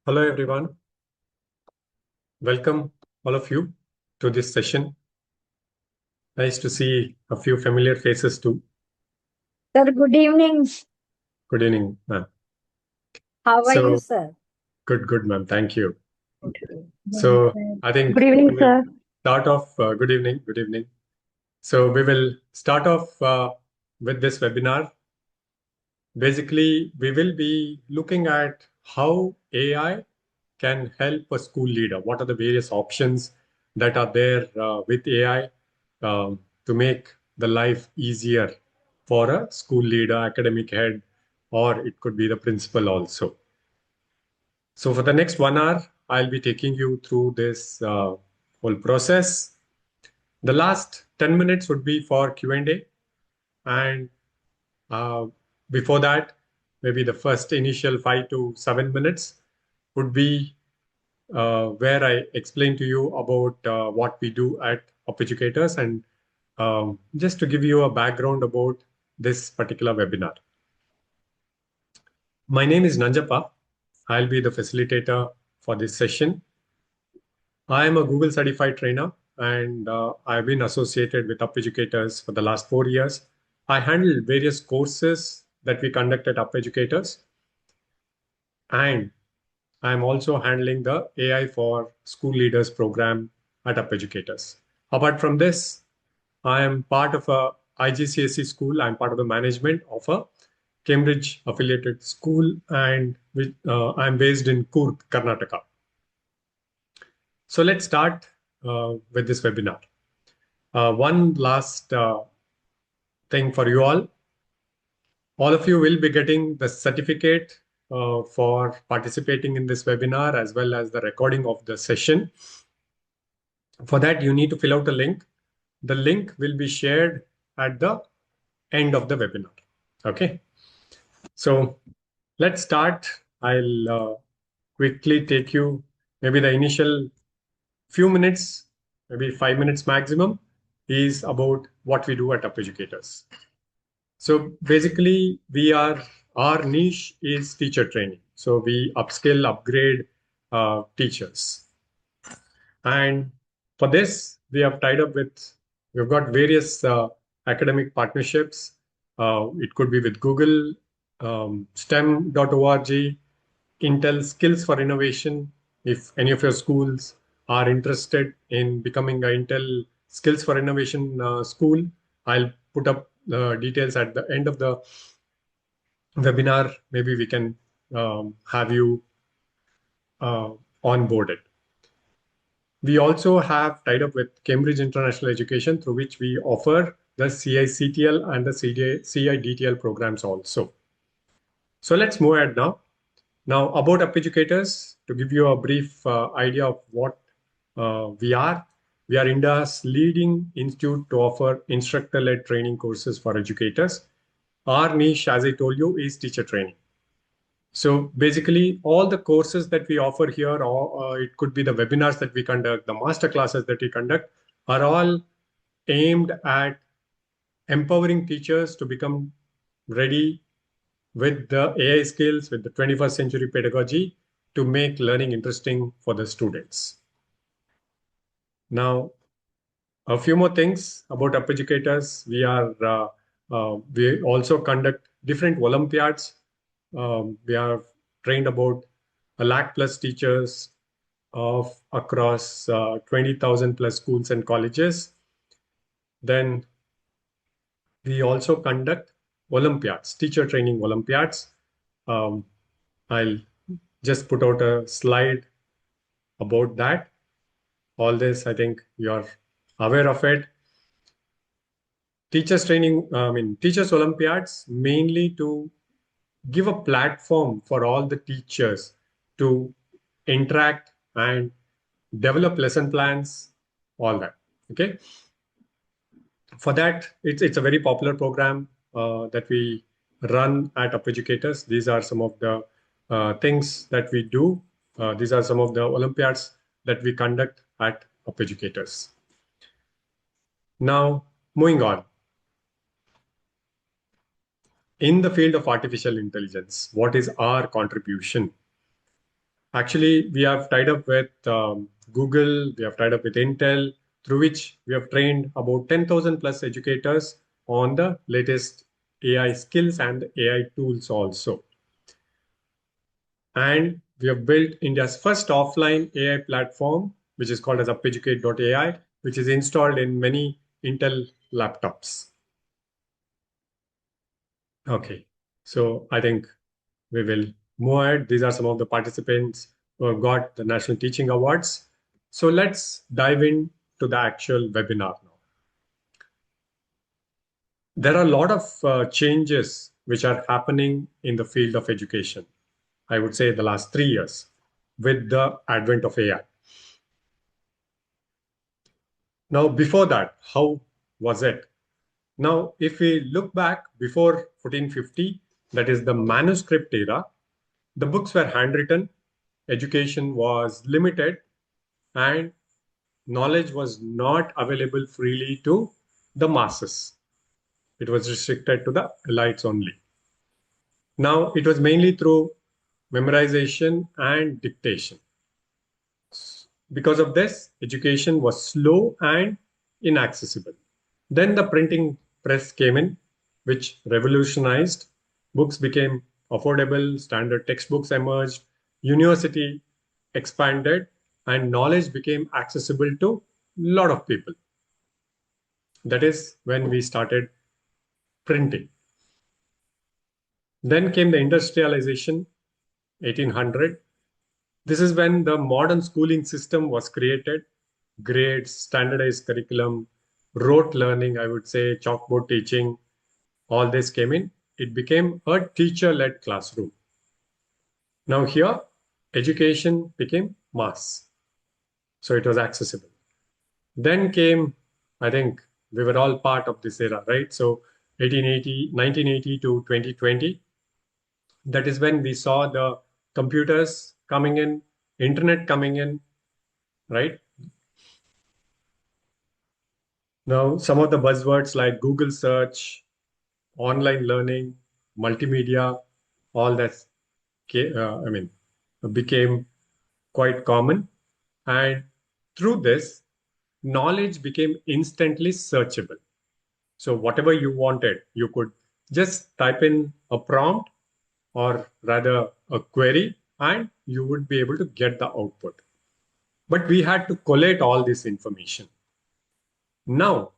Hello, everyone. Welcome, all of you, to this session. Nice to see a few familiar faces too. Sir, good evening. Good evening, ma'am. How are you, So, sir? good, ma'am. Thank you. Good So, I think evening, we will sir. start off. Good evening. Good evening. So, we will start off with this webinar. Basically, we will be looking at how AI can help a school leader. What are the various options that are there with AI to make the life easier for a school leader, academic head, or it could be the principal also. So for the next 1 hour, I'll be taking you through this whole process. The last 10 minutes would be for Q&A, and uh, before that, maybe the first initial 5 to 7 minutes would be where I explain to you about what we do at UpEducators and just to give you a background about this particular webinar. My name is Nanjappa. I'll be the facilitator for this session. I am a Google certified trainer and I've been associated with UpEducators for the last 4 years. I handle various courses that we conduct at UpEducators, and I'm also handling the AI for School Leaders program at UpEducators. Apart from this, I am part of a IGCSE school. I'm part of the management of a Cambridge affiliated school, and I'm based in Coorg, Karnataka. So let's start with this webinar. One last thing for you all. All of you will be getting the certificate for participating in this webinar as well as the recording of the session. For that, you need to fill out a link. The link will be shared at the end of the webinar. Okay. So let's start. I'll quickly take you maybe the initial few minutes, maybe 5 minutes maximum, is about what we do at UpEducators. So basically, our niche is teacher training. So we upskill, upgrade teachers. And for this, we've got various academic partnerships. It could be with Google, STEM.org, Intel Skills for Innovation. If any of your schools are interested in becoming an Intel Skills for Innovation school, I'll put up the details at the end of the webinar. Maybe we can have you onboarded. We also have tied up with Cambridge International Education, through which we offer the CICTL and the CIDTL programs also. So let's move ahead now. Now, about UpEducators, to give you a brief idea of what we are India's leading institute to offer instructor-led training courses for educators. Our niche, as I told you, is teacher training. So basically, all the courses that we offer here, or it could be the webinars that we conduct, the master classes that we conduct, are all aimed at empowering teachers to become ready with the AI skills, with the 21st century pedagogy to make learning interesting for the students. Now, a few more things about UpEducators. We also conduct different Olympiads. We have trained about 1 lakh plus teachers of across 20,000 plus schools and colleges. Then we also conduct Olympiads, teacher training Olympiads. Um, I'll just put out a slide about that. All this, I think you're aware of it. Teachers Olympiads mainly to give a platform for all the teachers to interact and develop lesson plans, all that. Okay. For that, it's a very popular program that we run at UpEducators. These are some of the things that we do. These are some of the Olympiads that we conduct at UpEducators. Now, moving on. In the field of artificial intelligence, what is our contribution? Actually, we have tied up with Google, we have tied up with Intel, through which we have trained about 10,000 plus educators on the latest AI skills and AI tools also. And we have built India's first offline AI platform, which is called as UpEducate.ai, which is installed in many Intel laptops. Okay, so I think we will move ahead. These are some of the participants who have got the National Teaching Awards. So let's dive into the actual webinar now. There are a lot of changes which are happening in the field of education. I would say the last 3 years with the advent of AI. Now, before that, how was it? Now, if we look back before 1450, that is the manuscript era, the books were handwritten, education was limited, and knowledge was not available freely to the masses. It was restricted to the elites only. Now, it was mainly through memorization and dictation. Because of this, education was slow and inaccessible. Then the printing press came in, which revolutionized. Books became affordable, standard textbooks emerged, university expanded, and knowledge became accessible to a lot of people. That is when we started printing. Then came the industrialization, 1800. This is when the modern schooling system was created. Grades, standardized curriculum, rote learning, I would say, chalkboard teaching, all this came in. It became a teacher-led classroom. Now here, education became mass. So it was accessible. Then came, I think we were all part of this era, right? So 1980 to 2020, that is when we saw the computers coming in, internet coming in, right? Now, some of the buzzwords like Google search, online learning, multimedia, all that, became quite common. And through this, knowledge became instantly searchable. So whatever you wanted, you could just type in a prompt or rather a query, and you would be able to get the output. But we had to collate all this information. Now,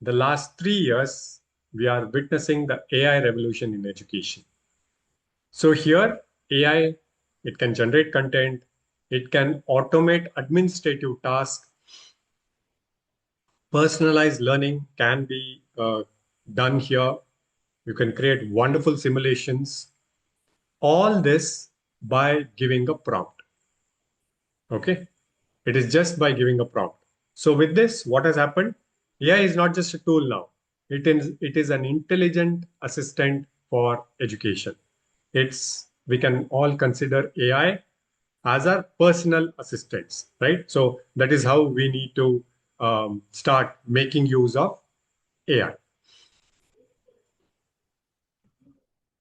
the last 3 years, we are witnessing the AI revolution in education. So here, AI, it can generate content, it can automate administrative tasks, personalized learning can be done here. You can create wonderful simulations. All this by giving a prompt. Okay. It is just by giving a prompt. So with this, what has happened? AI is not just a tool now. It is an intelligent assistant for education. We can all consider AI as our personal assistants, right? So that is how we need to start making use of AI.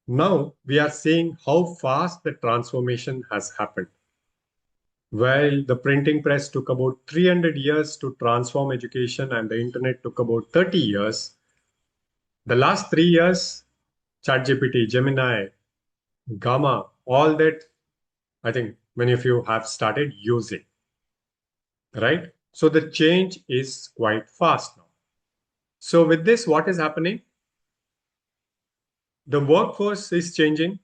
Now we are seeing how fast the transformation has happened. While the printing press took about 300 years to transform education and the internet took about 30 years, the last 3 years, ChatGPT, Gemini, Gamma, all that, I think many of you have started using, right? So the change is quite fast now. So with this, what is happening? The workforce is changing,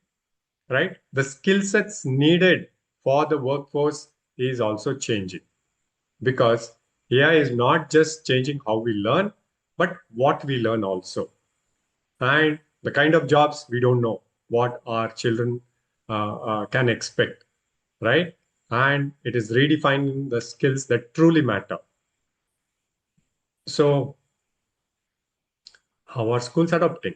right? The skill sets needed for the workforce is also changing because AI is not just changing how we learn, but what we learn also. And the kind of jobs we don't know what our children can expect, right? And it is redefining the skills that truly matter. So, how are schools adopting,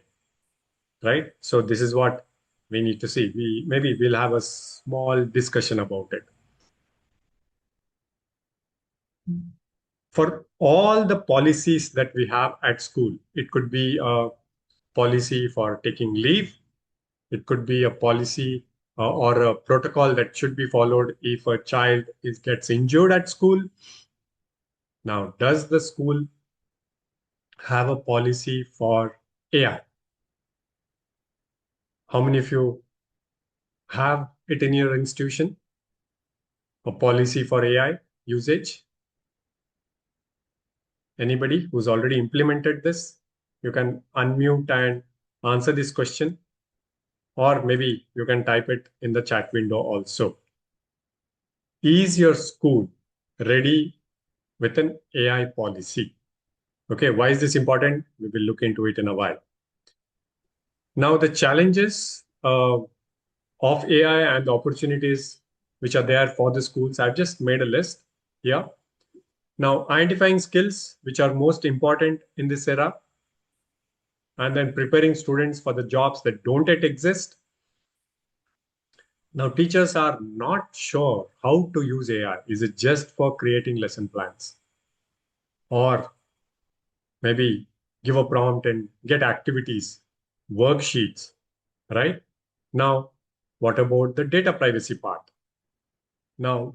right? So this is what we need to see. We'll have a small discussion about it. For all the policies that we have at school, it could be a policy for taking leave. It could be a policy or a protocol that should be followed if a child gets injured at school. Now, does the school have a policy for AI? How many of you have it in your institution? A policy for AI usage? Anybody who's already implemented this? You can unmute and answer this question, or maybe you can type it in the chat window also. Is your school ready with an AI policy? Okay, why is this important? We will look into it in a while. Now, the challenges of AI and the opportunities which are there for the schools, I've just made a list here. Now, identifying skills which are most important in this era, and then preparing students for the jobs that don't yet exist. Now, teachers are not sure how to use AI. Is it just for creating lesson plans? Or maybe give a prompt and get activities, worksheets, right? Now, what about the data privacy part? Now,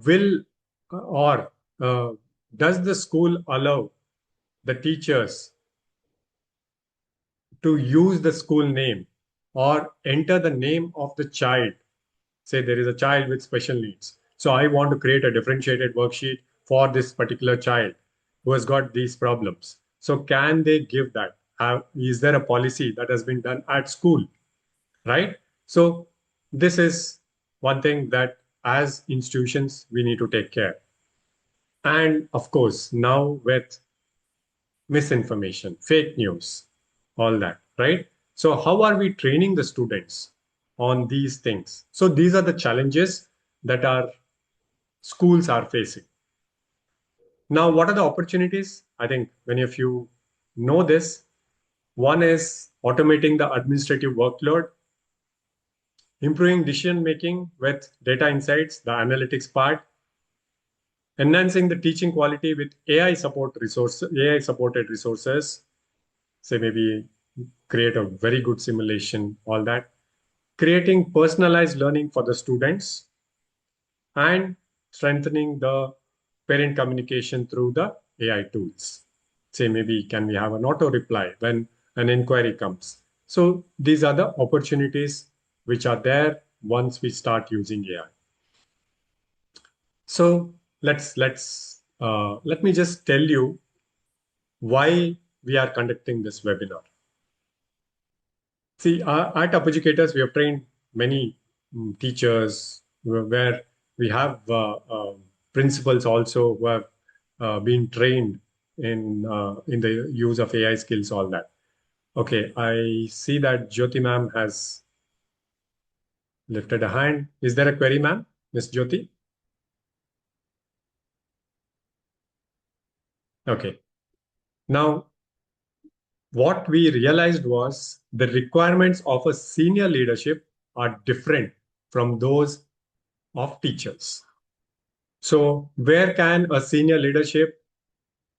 or does the school allow the teachers to use the school name or enter the name of the child? Say there is a child with special needs. So I want to create a differentiated worksheet for this particular child who has got these problems. So can they give that? Is there a policy that has been done at school? Right? So this is one thing that as institutions we need to take care. And of course, now with misinformation, fake news, all that, right? So how are we training the students on these things? So these are the challenges that our schools are facing. Now, what are the opportunities? I think many of you know this. One is automating the administrative workload, improving decision making with data insights, the analytics part, enhancing the teaching quality with AI supported resources, say maybe create a very good simulation, all that, creating personalized learning for the students, and strengthening the parent communication through the AI tools. Say maybe can we have an auto reply when an inquiry comes? So these are the opportunities which are there once we start using AI. So let me just tell you why we are conducting this webinar. See, at Educators, we have trained many teachers where we have principals also who have been trained in the use of AI skills, all that. Okay, I see that Jyoti ma'am has lifted a hand. Is there a query, ma'am? Miss Jyoti? Okay. Now, what we realized was the requirements of a senior leadership are different from those of teachers. So where can a senior leadership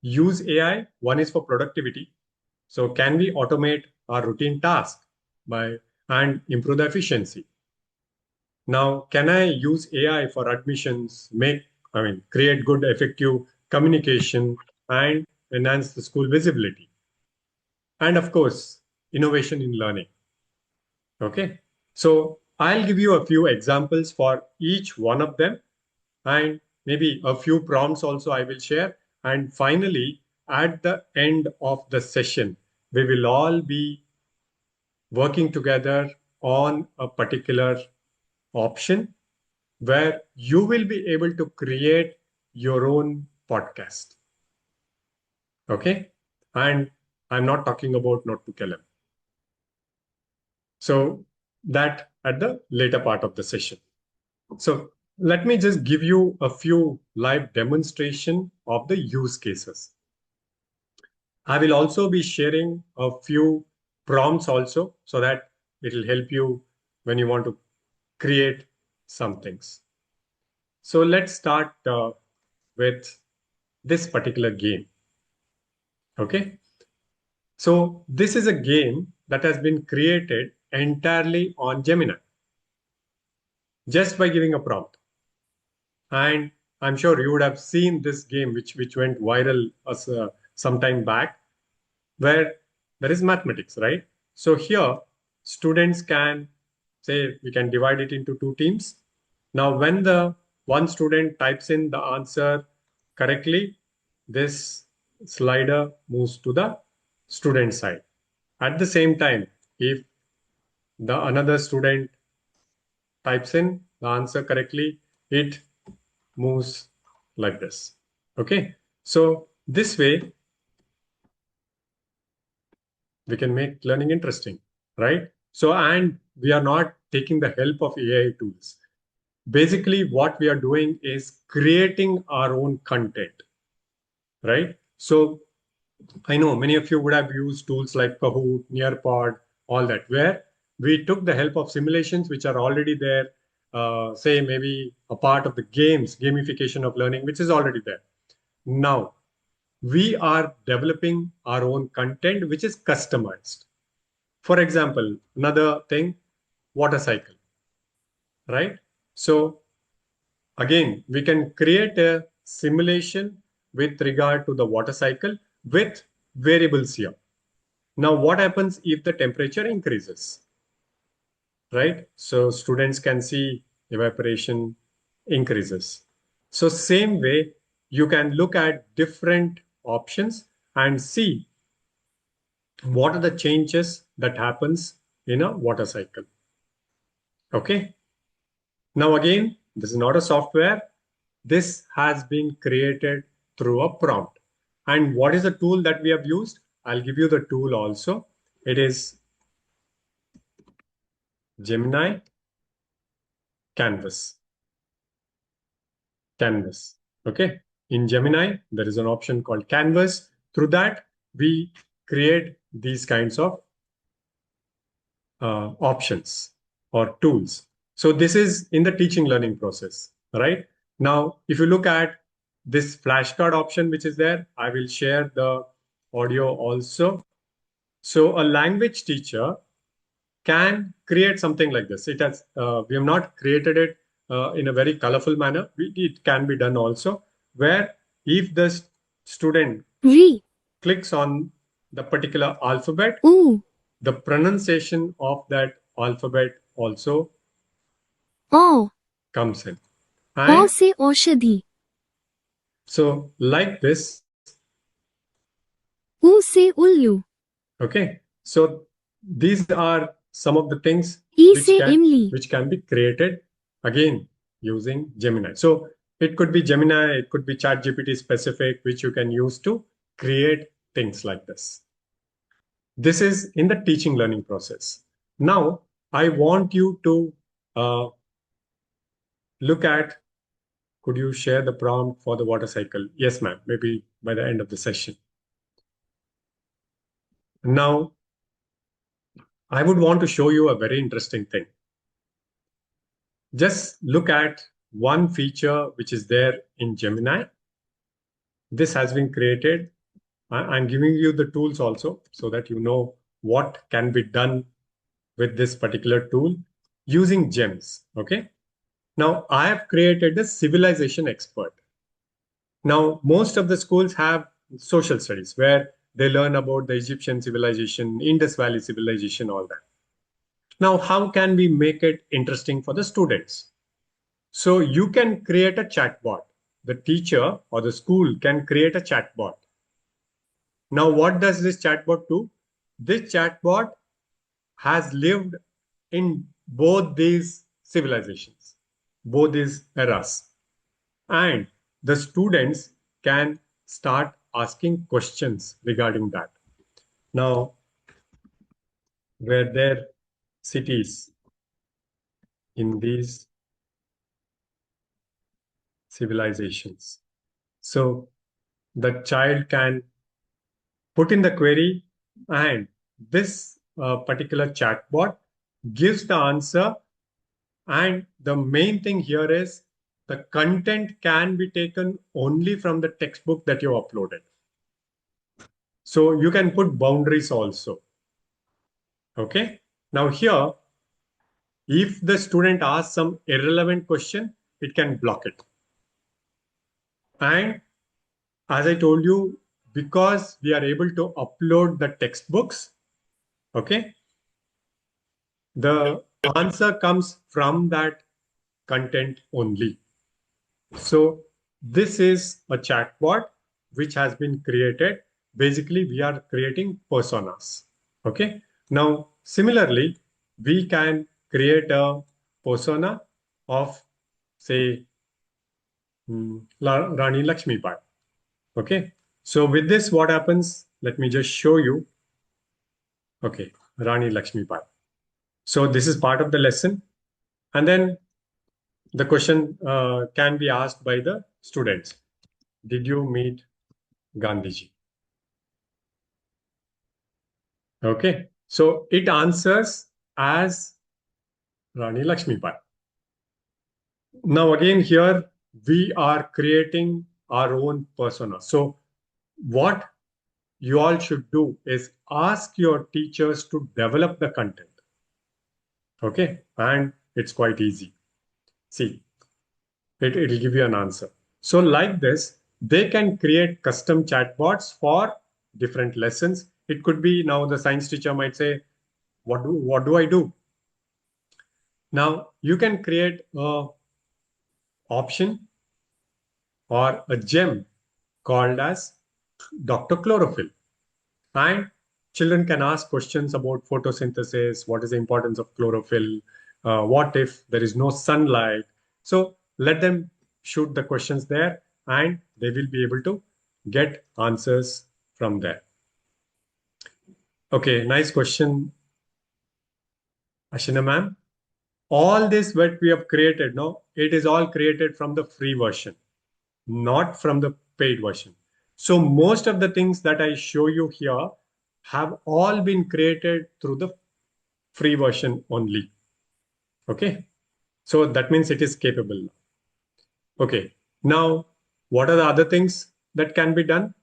use AI? One is for productivity. So can we automate our routine task and improve the efficiency? Now, can I use AI for admissions, create good, effective communication and enhance the school visibility? And of course, innovation in learning. Okay. So I'll give you a few examples for each one of them, and maybe a few prompts also I will share. And finally, at the end of the session, we will all be working together on a particular option where you will be able to create your own podcast. Okay. And I'm not talking about Notebook-LM. So that at the later part of the session. So let me just give you a few live demonstration of the use cases. I will also be sharing a few prompts also so that it will help you when you want to create some things. So let's start with this particular game. Okay. So this is a game that has been created entirely on Gemini. just by giving a prompt. And I'm sure you would have seen this game, which went viral some time back, where there is mathematics, right? So here, students can say, we can divide it into two teams. Now, when the one student types in the answer correctly, this slider moves to the student side. At the same time, if the another student types in the answer correctly, it moves like this. Okay. So this way, we can make learning interesting, right? So, and we are not taking the help of AI tools. Basically, what we are doing is creating our own content, right? So I know many of you would have used tools like Kahoot, Nearpod, all that, where we took the help of simulations which are already there, say maybe a part of the games, gamification of learning, which is already there. Now, we are developing our own content which is customized. For example, another thing, water cycle, right? So again, we can create a simulation with regard to the water cycle with variables here. Now, what happens if the temperature increases, right? So students can see evaporation increases. So same way, you can look at different options and see what are the changes that happens in a water cycle. Okay. Now again, this is not a software. This has been created through a prompt. And what is the tool that we have used? I'll give you the tool also. It is Gemini Canvas. Canvas. Okay. In Gemini, there is an option called Canvas. Through that, we create these kinds of options or tools. So this is in the teaching learning process, right? Now, if you look at this flashcard option, which is there, I will share the audio also. So a language teacher can create something like this. It has, we have not created it in a very colorful manner. It can be done also, where if the student clicks on the particular alphabet, the pronunciation of that alphabet also comes in. And से औषधि so like this, ऊ से उल्लू okay. So these are some of the things E which से इमली which can be created again using Gemini. So it could be Gemini, it could be ChatGPT specific, which you can use to create things like this. This is in the teaching learning process. Now, I want you to look at, could you share the prompt for the water cycle? Yes, ma'am, maybe by the end of the session. Now, I would want to show you a very interesting thing. Just look at one feature which is there in Gemini. This has been created. I'm giving you the tools also so that you know what can be done with this particular tool using GEMS. Okay. Now, I have created a civilization expert. Now, most of the schools have social studies where they learn about the Egyptian civilization, Indus Valley civilization, all that. Now, how can we make it interesting for the students? So you can create a chatbot. The teacher or the school can create a chatbot. Now, what does this chatbot do? This chatbot has lived in both these civilizations, both these eras. And the students can start asking questions regarding that. Now, were there cities in these civilizations? So the child can put in the query, and this particular chatbot gives the answer. And the main thing here is the content can be taken only from the textbook that you uploaded. So you can put boundaries also. Okay. Now here, If the student asks some irrelevant question, it can block it. And as I told you, because we are able to upload the textbooks, okay, the answer comes from that content only. So this is a chatbot which has been created. Basically, we are creating personas. Okay. Now, similarly, we can create a persona of, say, Rani Lakshmibai. Okay. So with this, what happens? Let me just show you. Okay, Rani Lakshmibai. So this is part of the lesson. And then the question can be asked by the students. Did you meet Gandhiji? Okay, so it answers as Rani Lakshmibai. Now again here we are creating our own persona. So what you all should do is ask your teachers to develop the content. Okay, and it's quite easy. See, it'll give you an answer. So like this, they can create custom chatbots for different lessons. It could be now the science teacher might say, what do I do? Now you can create a option or a gem called as Dr. Chlorophyll. And children can ask questions about photosynthesis, what is the importance of chlorophyll, what if there is no sunlight. So let them shoot the questions there and they will be able to get answers from there. Okay, nice question, Ashina ma'am. All this what we have created, no, it is all created from the free version, not from the paid version. So most of the things that I show you here have all been created through the free version only. Okay. So that means it is capable. Okay. Now, what are the other things that can be done?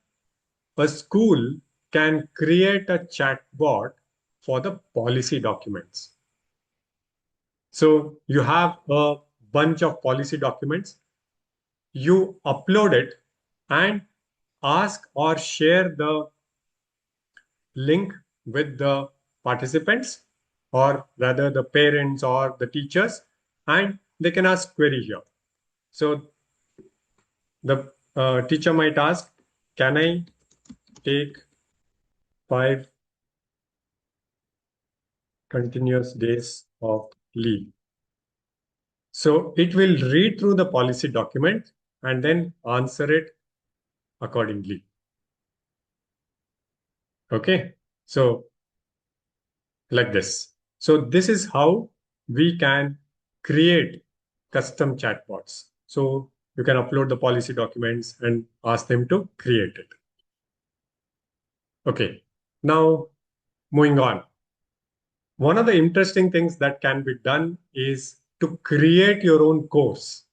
A school can create a chatbot for the policy documents. So you have a bunch of policy documents. You upload it and ask or share the link with the participants or rather the parents or the teachers, and they can ask query here. So the teacher might ask, can I take 5 continuous days of leave? So it will read through the policy document and then answer it accordingly. Okay, so like this. So this is how we can create custom chatbots. So you can upload the policy documents and ask them to create it. Okay, now moving on. One of the interesting things that can be done is to create your own course.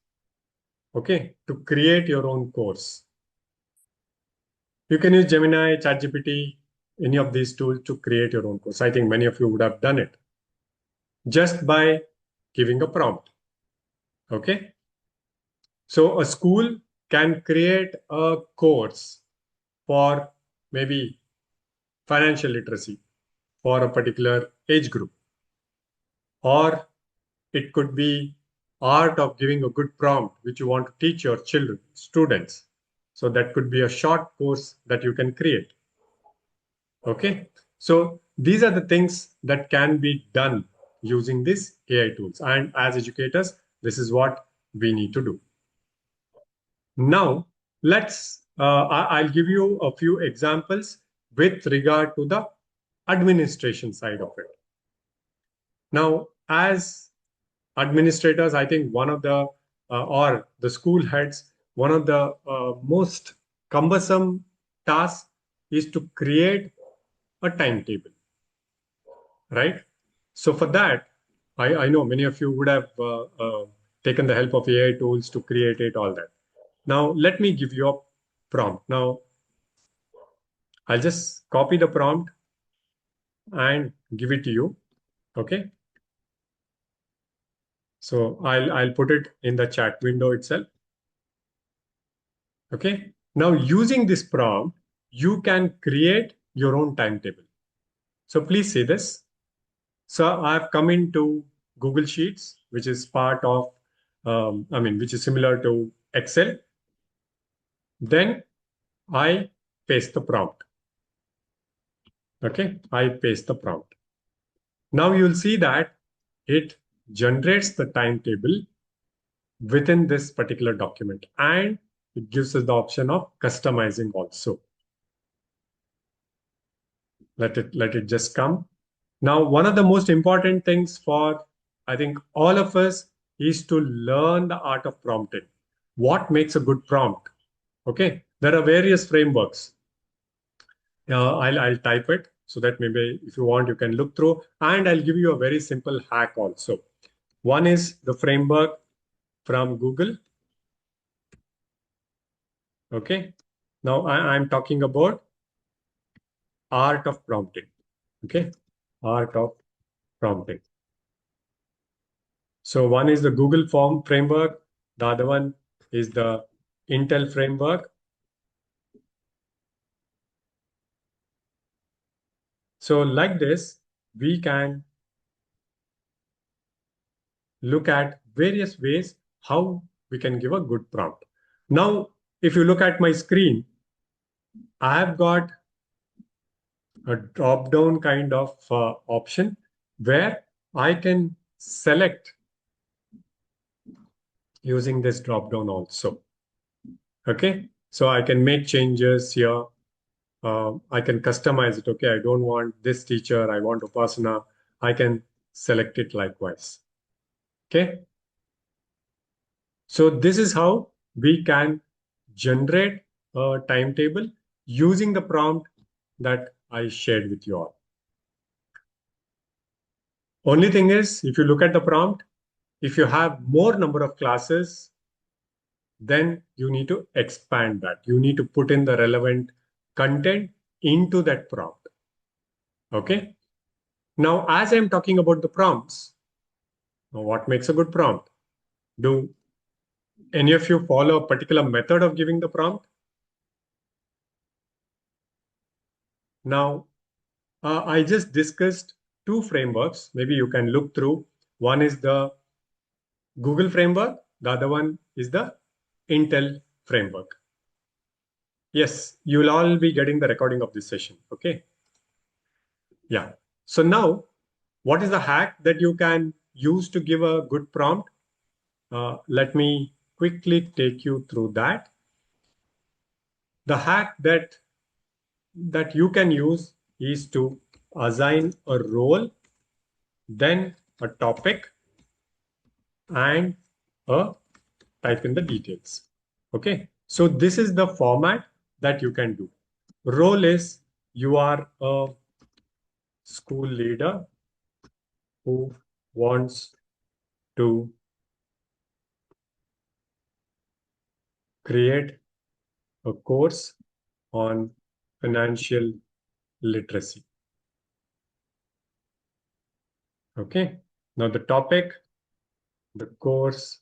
Okay, to create your own course. You can use Gemini, ChatGPT, any of these tools to create your own course. I think many of you would have done it just by giving a prompt. Okay. So a school can create a course for maybe financial literacy for a particular age group, or it could be art of giving a good prompt which you want to teach your children, students. So that could be a short course that you can create. Okay. So these are the things that can be done using these AI tools. And as educators, this is what we need to do. Now, I'll give you a few examples with regard to the administration side of it. Now, as administrators, I think one of the, or the school heads, one of the most cumbersome tasks is to create a timetable, right? So for that, I know many of you would have taken the help of AI tools to create it, all that. Now, let me give you a prompt. Now, I'll just copy the prompt and give it to you. Okay. So I'll put it in the chat window itself. Okay. Now using this prompt, you can create your own timetable. So please see this. So I've come into Google Sheets, which is part of, which is similar to Excel. Then I paste the prompt. Okay, I paste the prompt. Now you'll see that it generates the timetable within this particular document, and it gives us the option of customizing also. Let it just come. Now, one of the most important things for, I think, all of us is to learn the art of prompting. What makes a good prompt? Okay, there are various frameworks. I'll type it so that maybe if you want, you can look through, and I'll give you a very simple hack also. One is the framework from Google. Okay, now I'm talking about art of prompting. Okay, art of prompting. So one is the Google Form framework. The other one is the Intel framework. So like this, we can look at various ways how we can give a good prompt. Now, if you look at my screen, I have got a drop-down kind of option where I can select using this drop-down also. Okay, so I can make changes here. I can customize it. Okay, I don't want this teacher. I want Upasana. I can select it likewise. Okay. So this is how we can generate a timetable using the prompt that I shared with you all. Only thing is, if you look at the prompt, if you have more number of classes, then you need to expand that. You need to put in the relevant content into that prompt. Okay. Now, as I'm talking about the prompts, what makes a good prompt? Do any of you follow a particular method of giving the prompt? Now, I just discussed two frameworks. Maybe you can look through. One is the Google framework. The other one is the Intel framework. Yes, you will all be getting the recording of this session. Okay. Yeah. So now, what is the hack that you can use to give a good prompt? Let me quickly take you through that. The hack that you can use is to assign a role, then a topic, and type in the details. Okay, so this is the format that you can do. Role is you are a school leader who wants to create a course on financial literacy. Okay, now the topic, the course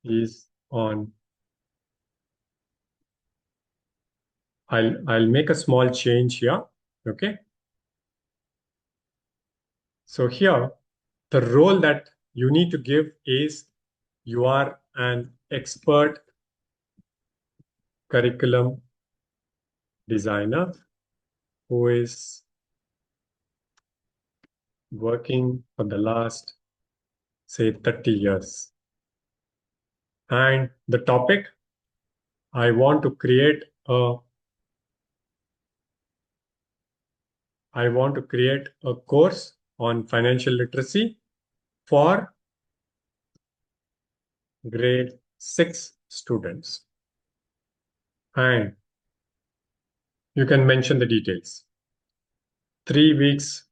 is on. I'll make a small change here. Okay. So here, the role that you need to give is you are an expert curriculum designer who is working for the last, say, 30 years. And the topic, I want to create a course on financial literacy for grade 6 students. And you can mention the details. 3 weeks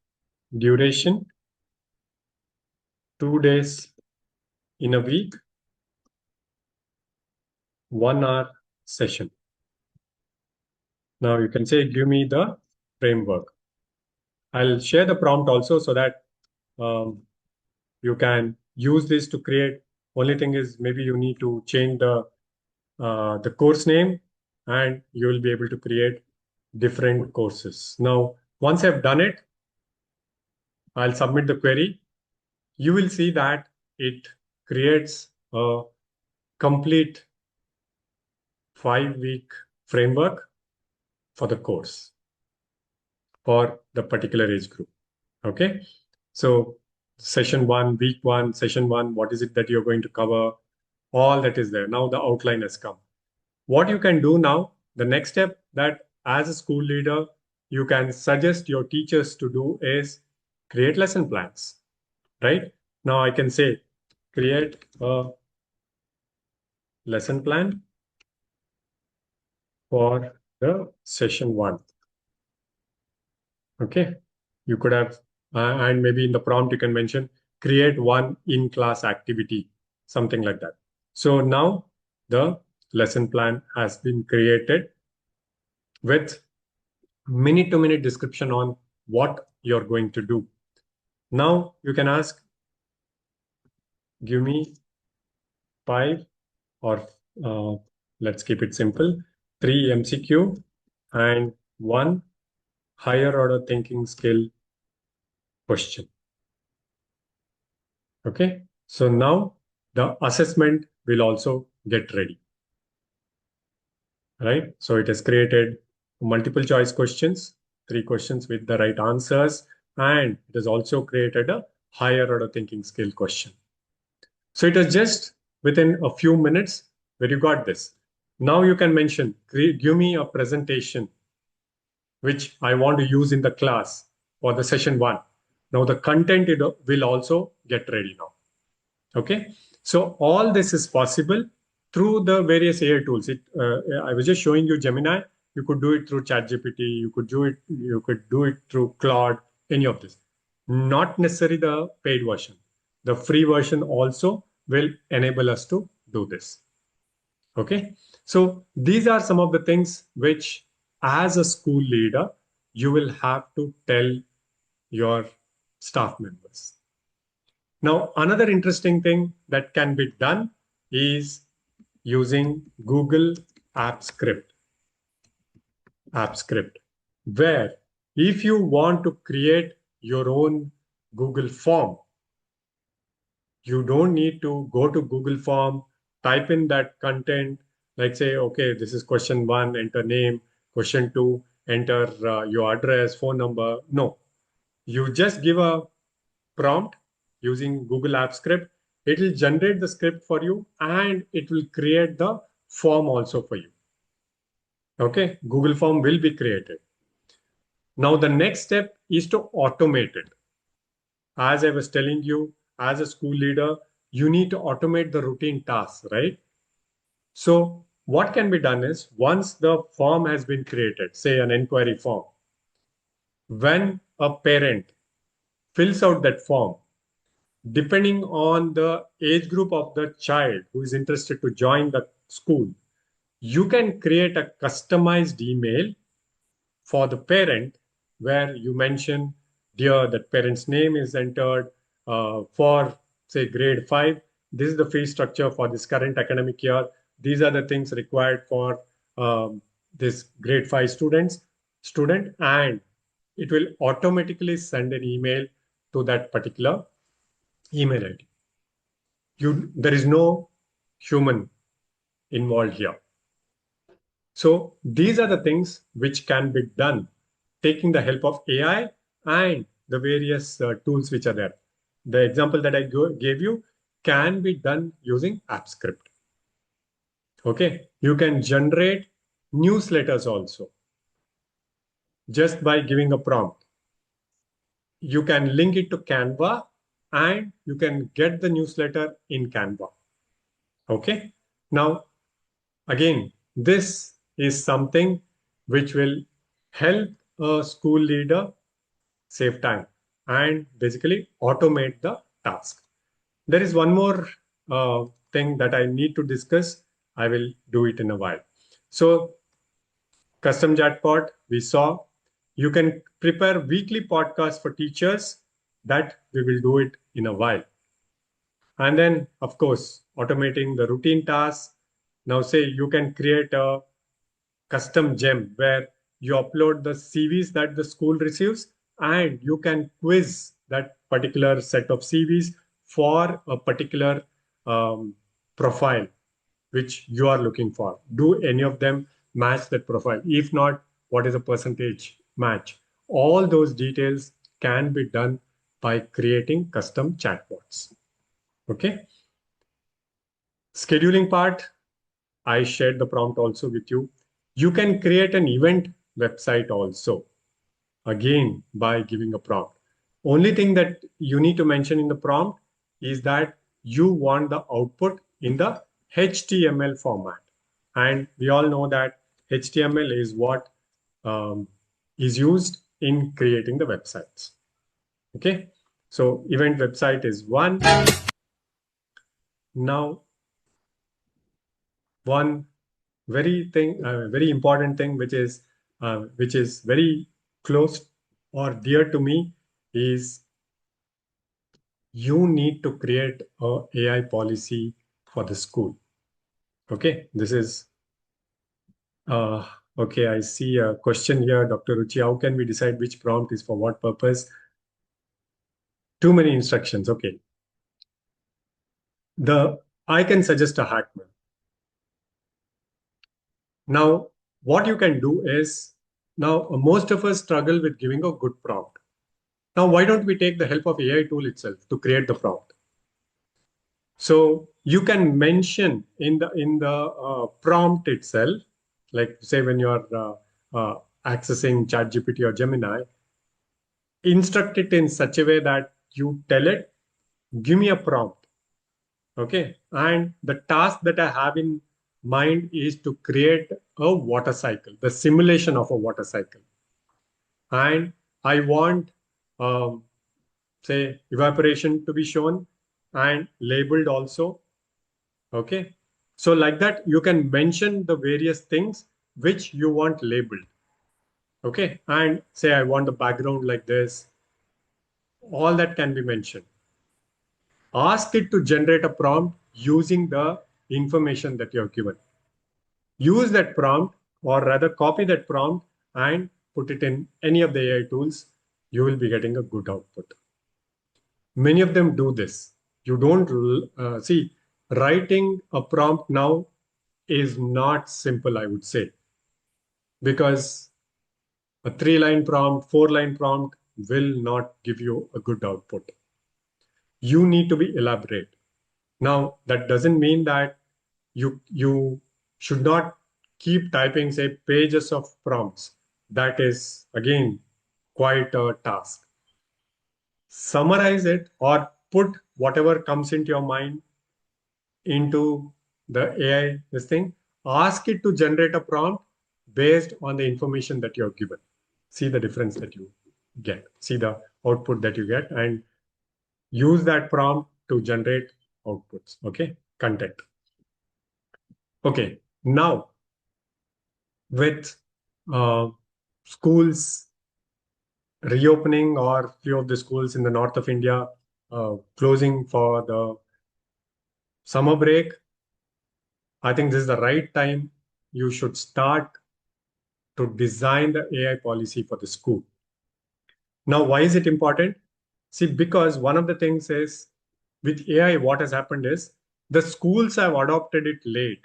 duration, 2 days in a week, 1 hour session. Now you can say, give me the framework. I'll share the prompt also so that You can use this to create. Only thing is maybe you need to change the course name, and you will be able to create different courses. Now, once I've done it, I'll submit the query. You will see that it creates a complete 5-week framework for the course for the particular age group. Okay. So session one, week one, session one, what is it that you're going to cover? All that is there. Now the outline has come. What you can do now, the next step that as a school leader, you can suggest your teachers to do is create lesson plans, right? Now I can say, create a lesson plan for the session one. Okay. You could have, and maybe in the prompt, you can mention create one in-class activity, something like that. So now the lesson plan has been created with minute-to-minute description on what you're going to do. Now you can ask, give me 5 or let's keep it simple, 3 MCQ and 1 higher order thinking skill question. Okay, so now the assessment will also get ready, right? So it has created multiple choice questions, 3 questions with the right answers, and it has also created a higher order thinking skill question. So it is just within a few minutes where you got this. Now you can mention, give me a presentation which I want to use in the class for the session one. Now the content will also get ready now. Okay, so all this is possible through the various AI tools. I was just showing you Gemini. You could do it through ChatGPT. You could do it through Claude. Any of this, not necessarily the paid version. The free version also will enable us to do this. Okay, so these are some of the things which, as a school leader, you will have to tell your staff members. Now, another interesting thing that can be done is using Google App Script, where if you want to create your own Google form, you don't need to go to Google Form, type in that content, like say, okay, this is question one, enter name, question two, enter your address, phone number. No, you just give a prompt using Google Apps Script. It will generate the script for you and it will create the form also for you. Okay, Google Form will be created. Now, the next step is to automate it. As I was telling you, as a school leader, you need to automate the routine tasks, right? So, what can be done is once the form has been created, say an inquiry form, when a parent fills out that form, depending on the age group of the child who is interested to join the school, you can create a customized email for the parent where you mention, dear, that parent's name is entered for, say, grade 5. This is the fee structure for this current academic year. These are the things required for this grade 5 student, and it will automatically send an email to that particular email ID. There is no human involved here. So these are the things which can be done taking the help of AI and the various tools which are there. The example that I gave you can be done using AppScript. Okay, you can generate newsletters also just by giving a prompt. You can link it to Canva and you can get the newsletter in Canva. Okay, now again, this is something which will help a school leader save time and basically automate the task. There is one more thing that I need to discuss. I will do it in a while. So, custom chatbot, we saw. You can prepare weekly podcasts for teachers that we will do it in a while. And then, of course, automating the routine tasks. Now, say you can create a custom gem where you upload the CVs that the school receives and you can quiz that particular set of CVs for a particular profile which you are looking for. Do any of them match that profile? If not, what is the percentage match? All those details can be done by creating custom chatbots. Okay. Scheduling part, I shared the prompt also with you. You can create an event website also, again, by giving a prompt. Only thing that you need to mention in the prompt is that you want the output in the HTML format. And we all know that HTML is what is used in creating the websites. Okay, so event website is one. Now, one very important thing, which is very close or dear to me, is you need to create a AI policy for the school. Okay, this is okay. I see a question here, Dr. Ruchi. How can we decide which prompt is for what purpose? Too many instructions. Okay, I can suggest a hack. Now, what you can do is, now most of us struggle with giving a good prompt. Now, why don't we take the help of AI tool itself to create the prompt? So you can mention in the prompt itself, like say when you're accessing ChatGPT or Gemini, instruct it in such a way that you tell it, give me a prompt. Okay. And the task that I have in mind is to create a water cycle, the simulation of a water cycle. And I want, say, evaporation to be shown and labeled also. Okay. So like that, you can mention the various things which you want labeled. Okay. And say, I want the background like this. All that can be mentioned. Ask it to generate a prompt using the information that you have given. Use that prompt, or rather copy that prompt and put it in any of the AI tools. You will be getting a good output. Many of them do this. You don't see, writing a prompt now is not simple, I would say, because a 3-line prompt, 4-line prompt will not give you a good output. You need to be elaborate. Now, that doesn't mean that you should not keep typing, say, pages of prompts. That is, again, quite a task. Summarize it or put whatever comes into your mind into the AI, this thing. Ask it to generate a prompt based on the information that you have given. See the difference that you get, see the output that you get, and use that prompt to generate outputs. Okay, content. Okay, now with schools reopening, or few of the schools in the north of India closing for the summer break, I think this is the right time you should start to design the AI policy for the school. Now, why is it important? See, because one of the things is with AI, what has happened is the schools have adopted it late.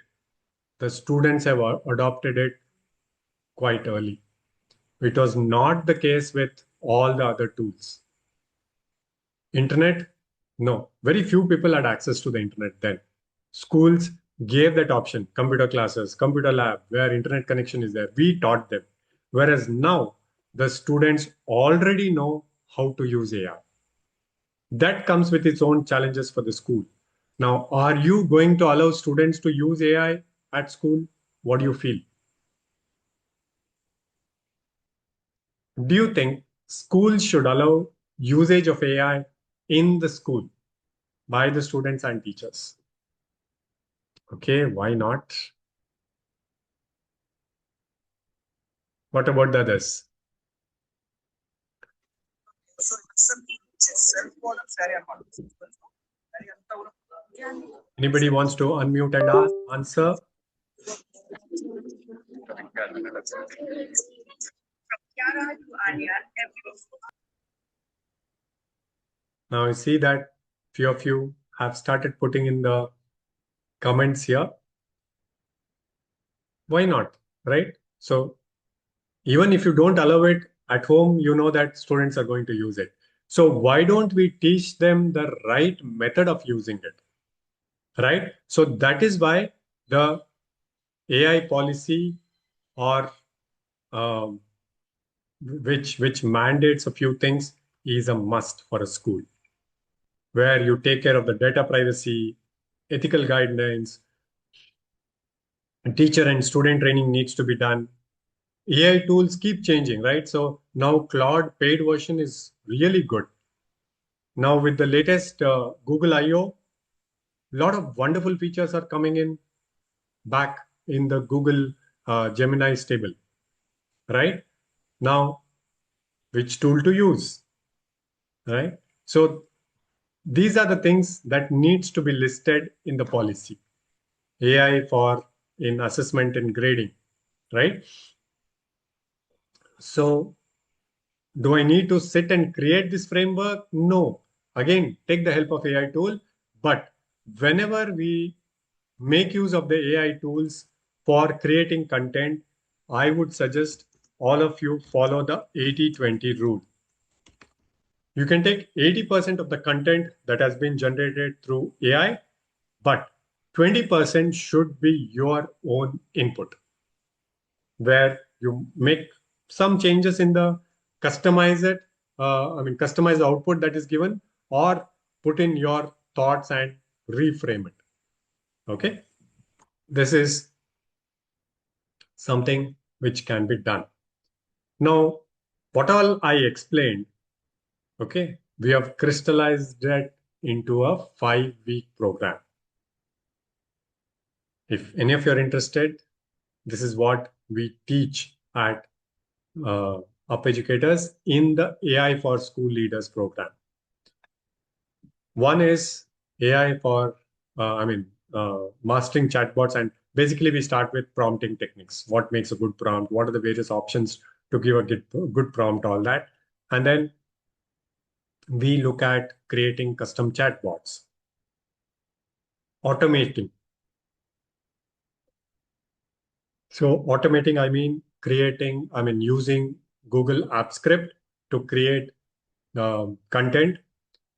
The students have adopted it quite early. It was not the case with all the other tools. Internet, no. Very few people had access to the internet then. Schools gave that option, computer classes, computer lab, where internet connection is there. We taught them. Whereas now, the students already know how to use AI. That comes with its own challenges for the school. Now, are you going to allow students to use AI at school? What do you feel? Do you think schools should allow usage of AI in the school by the students and teachers? Okay, why not? What about the others? Anybody wants to unmute and answer? Now I see that few of you have started putting in the comments here. Why not, right? So even if you don't allow it at home, you know that students are going to use it. So why don't we teach them the right method of using it, right? So that is why the AI policy or um, which mandates a few things is a must for a school, where you take care of the data privacy, ethical guidelines, and teacher and student training needs to be done. AI tools keep changing, right? So now Claude paid version is really good. Now with the latest Google I/O, a lot of wonderful features are coming in back in the Google Gemini stable, right? Now, which tool to use, right? So these are the things that needs to be listed in the policy. AI for in assessment and grading, right? So do I need to sit and create this framework? No. Again, take the help of AI tool. But whenever we make use of the AI tools for creating content, I would suggest all of you follow the 80-20 rule. You can take 80% of the content that has been generated through AI, but 20% should be your own input, where you make some changes in the customize it, customize the output that is given, or put in your thoughts and reframe it. Okay. This is something which can be done. Now, what all I explained, okay, we have crystallized that into a 5-week program. If any of you are interested, this is what we teach at Up Educators in the AI for School Leaders program. One is AI for, mastering chatbots. And basically, we start with prompting techniques. What makes a good prompt? What are the various options to give a good prompt, all that. And then we look at creating custom chatbots, automating. So automating, using Google App Script to create content.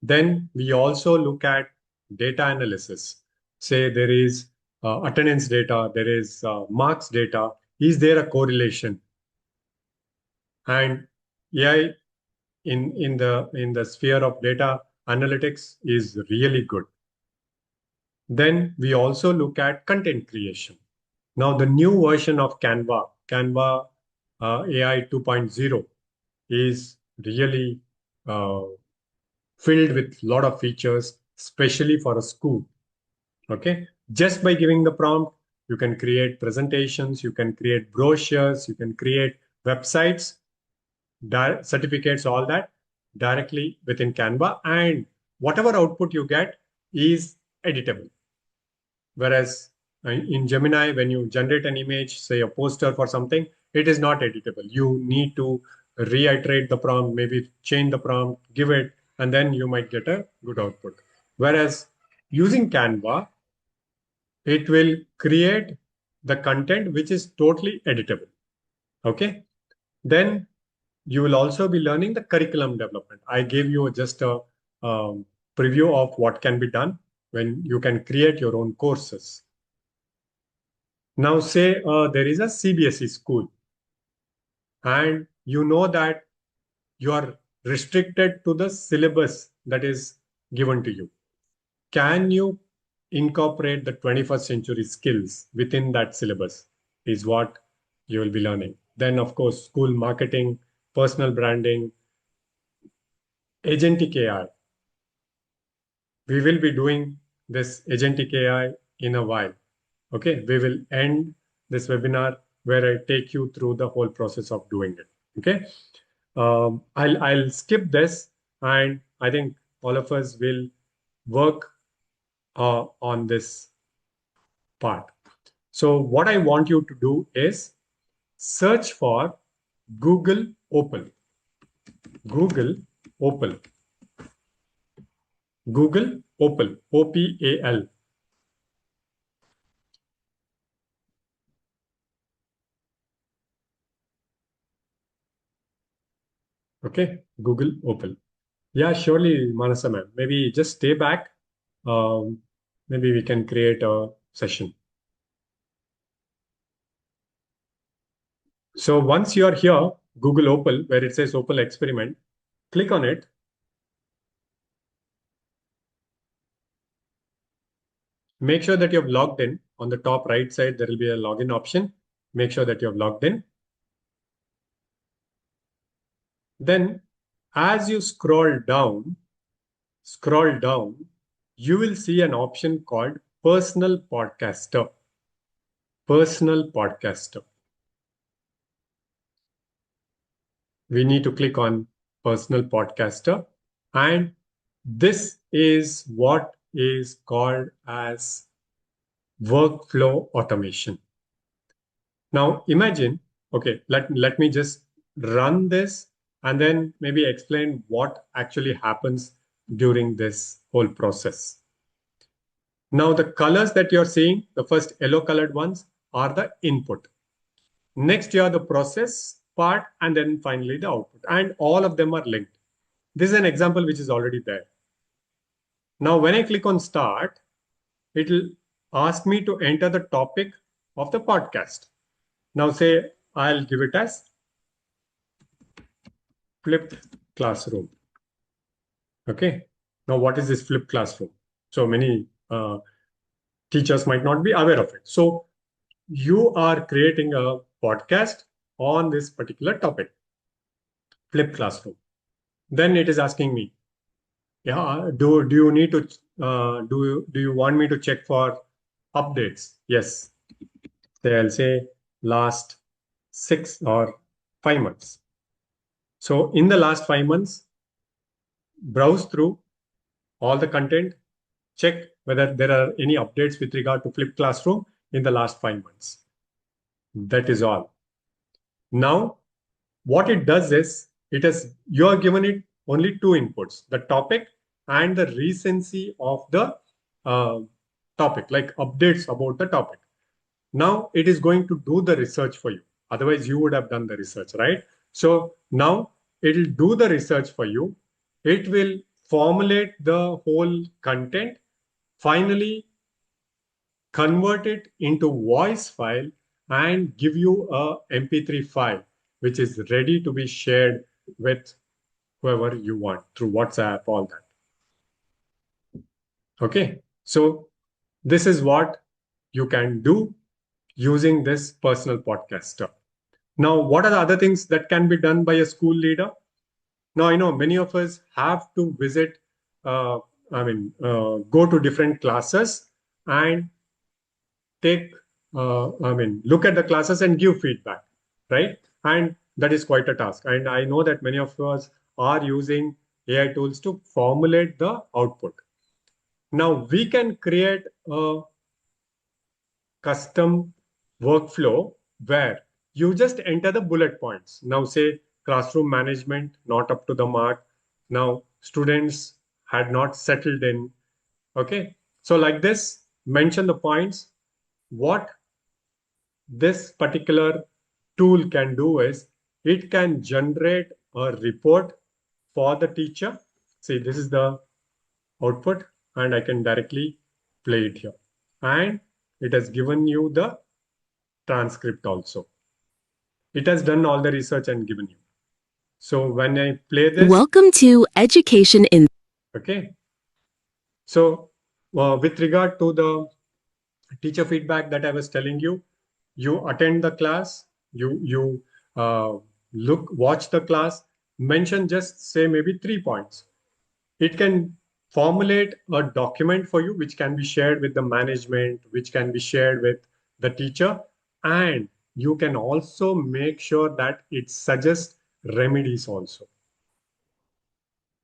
Then we also look at data analysis. Say there is attendance data, there is marks data. Is there a correlation? And AI in the sphere of data analytics is really good. Then we also look at content creation. Now the new version of Canva AI 2.0 is really filled with a lot of features, especially for a school. Okay, just by giving the prompt, you can create presentations, you can create brochures, you can create websites, certificates, all that directly within Canva, and whatever output you get is editable. Whereas in Gemini, when you generate an image, say a poster for something, it is not editable. You need to reiterate the prompt, maybe change the prompt, give it, and then you might get a good output. Whereas using Canva, it will create the content which is totally editable. Okay. Then you will also be learning the curriculum development. I gave you just a preview of what can be done when you can create your own courses. Now, say there is a CBSE school, and you know that you are restricted to the syllabus that is given to you. Can you incorporate the 21st century skills within that syllabus is what you will be learning. Then, of course, school marketing, personal branding, agentic AI. We will be doing this agentic AI in a while. Okay, we will end this webinar where I take you through the whole process of doing it. Okay, I'll skip this and I think all of us will work on this part. So what I want you to do is search for Google Opal. Google Opal. Google Opal. OPAL. Okay, Google Opal. Yeah, surely, Manasa ma'am. Maybe just stay back. Um, Maybe we can create a session. So once you are here, Google Opal, where it says Opal Experiment, click on it. Make sure that you have logged in. On the top right side, there will be a login option. Make sure that you have logged in. Then as you scroll down, you will see an option called Personal Podcaster. Personal Podcaster. We need to click on Personal Podcaster. And this is what is called as workflow automation. Now imagine, okay, let me just run this and then maybe explain what actually happens during this whole process. Now the colors that you're seeing, the first yellow colored ones are the input. Next you have the process part and then finally the output, and all of them are linked. This is an example which is already there. Now when I click on start, it will ask me to enter the topic of the podcast. Now say I'll give it as flipped classroom. Okay. Now what is this flipped classroom? So many teachers might not be aware of it. So you are creating a podcast on this particular topic, flipped classroom. Then it is asking me, yeah, do you need to do you want me to check for updates? Yes. So I'll say last 6 or 5 months. So in the last 5 months, browse through all the content, check whether there are any updates with regard to flipped classroom in the last 5 months. That is all. Now, what it does is you are given it only two inputs, the topic and the recency of the uh, topic, like updates about the topic. Now it is going to do the research for you. Otherwise, you would have done the research, right? So now it will do the research for you. It will formulate the whole content, finally convert it into voice file and give you a MP3 file, which is ready to be shared with whoever you want through WhatsApp, all that. Okay. So this is what you can do using this personal podcaster. Now, what are the other things that can be done by a school leader? Now, I know many of us have to visit, go to different classes and look at the classes and give feedback, right? And that is quite a task. And I know that many of us are using AI tools to formulate the output. Now, we can create a custom workflow where you just enter the bullet points. Now, say classroom management, not up to the mark. Now, students had not settled in. Okay. So, like this, mention the points. What this particular tool can do is it can generate a report for the teacher. See, this is the output, and I can directly play it here. And it has given you the transcript also. It has done all the research and given you. So when I play this, Welcome to Education in. Okay. So with regard to the teacher feedback that I was telling you, you attend the class, you watch the class, mention just say maybe 3 points. It can formulate a document for you, which can be shared with the management, which can be shared with the teacher, and you can also make sure that it suggests remedies also.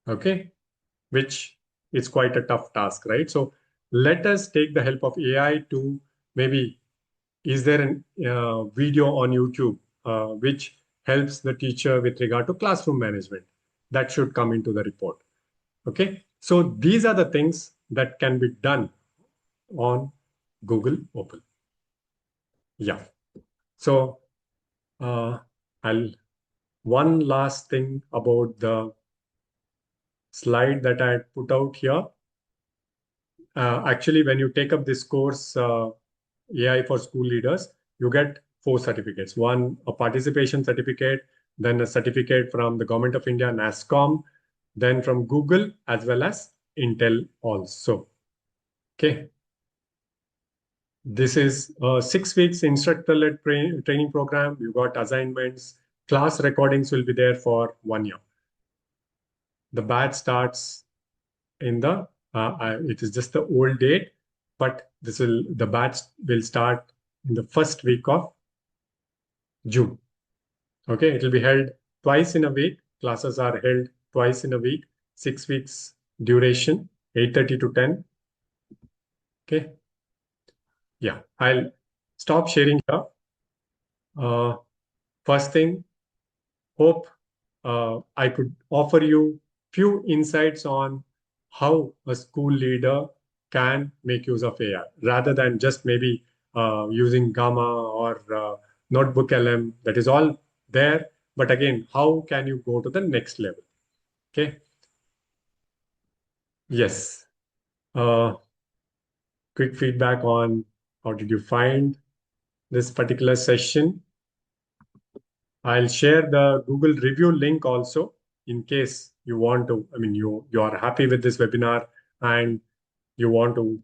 okay, which is quite a tough task, right? So let us take the help of AI to maybe, is there a video on YouTube which helps the teacher with regard to classroom management? That should come into the report. Okay, so these are the things that can be done on Google Open. Yeah. So I'll one last thing about the slide that I had put out here. Actually, when you take up this course, AI for School Leaders, you get 4 certificates. One, a participation certificate, then a certificate from the Government of India, NASSCOM, then from Google, as well as Intel also. Okay. This is a 6 weeks instructor-led training program. You got assignments. Class recordings will be there for 1 year. The batch starts in the, it is just the old date, but the batch will start in the first week of June. Okay, it will be held twice in a week. Classes are held twice in a week, 6 weeks duration, 8:30 to 10. Okay. Yeah, I'll stop sharing here. First thing, hope I could offer you few insights on how a school leader can make use of AI rather than just maybe using Gamma or Notebook LM. That is all there. But again, how can you go to the next level? Okay. Yes. Quick feedback on how did you find this particular session? I'll share the Google review link also in case you want to, I mean, you are happy with this webinar and you want to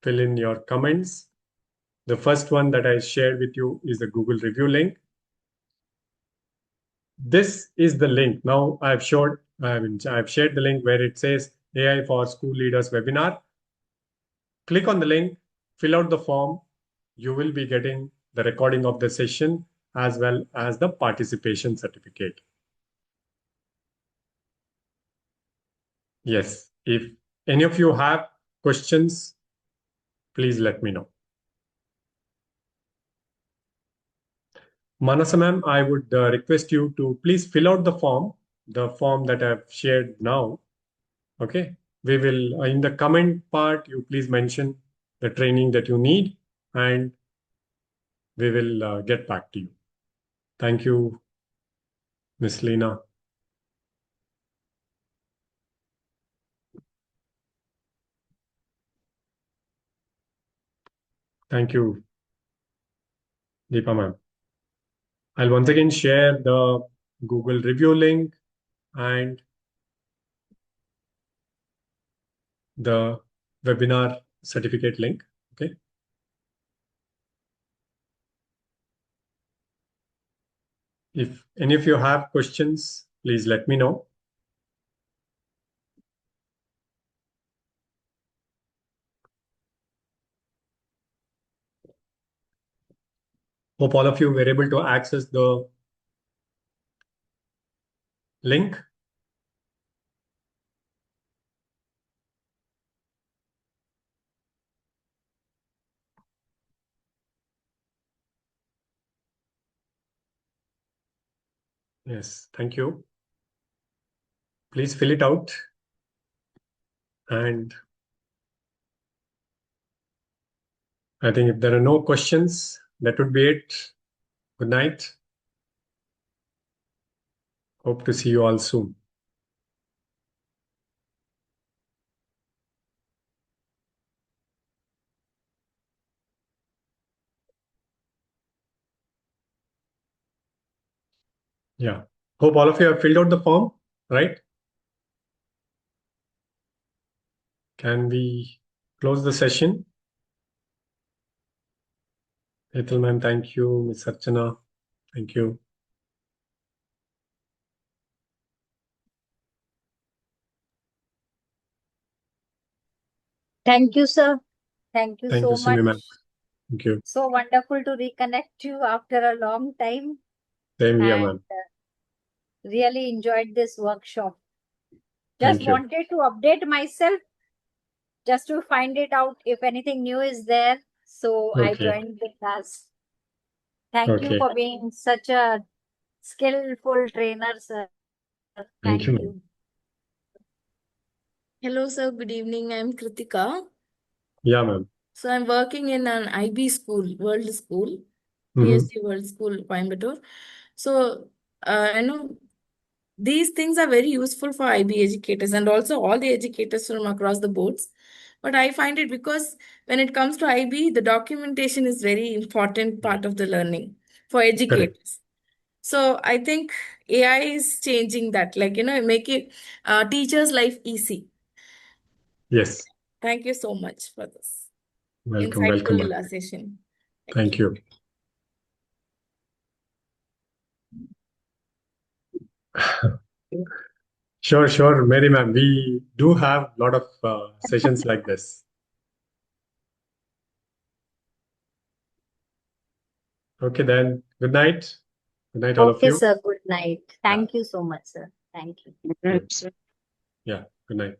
fill in your comments. The first one that I shared with you is the Google review link. This is the link. Now I've shared the link where it says AI for School Leaders webinar. Click on the link, fill out the form. You will be getting the recording of the session as well as the participation certificate. Yes, if any of you have questions, please let me know. Manasa ma'am, I would request you to please fill out the form that I've shared now. Okay, we will, in the comment part, you please mention the training that you need and we will get back to you. Thank you, Miss Lena. Thank you, Deepa ma'am. I'll once again share the Google review link and the webinar certificate link. Okay. If any of you have questions, please let me know. Hope all of you were able to access the link. Yes, thank you. Please fill it out. And I think if there are no questions, that would be it. Good night. Hope to see you all soon. Yeah. Hope all of you have filled out the form, right? Can we close the session? Ethel ma'am, thank you. Ms. Archana, thank you. Thank you, sir. Thank you Thank so you, Sumi ma'am. much. Thank you. So wonderful to reconnect you after a long time. Same here, And ma'am. really enjoyed this workshop. Just Thank you. wanted to update myself just to find it out if anything new is there. So I Okay. joined the class. Thank you Okay. for being such a skillful trainer, sir. Thank Thank you, ma'am. you. Hello, sir. Good evening. I'm Kritika. Yeah, ma'am. So I'm working in an IB school, World School, Mhm. PSC World School, Coimbatore. So, these things are very useful for IB educators and also all the educators from across the boards. But I find it because when it comes to IB, the documentation is very important part of the learning for Correct. educators. So I think AI is changing that, making teachers' life easy. Yes. Thank you so much for this Welcome. Welcome, insightful ma'am. session. Thank you. Sure, sure, Mary ma'am. We do have a lot of sessions like this. Okay, then. Good night. Good night, all of Okay, you. sir. Good night. Thank you so much, sir. Thank you. Yeah. Good night.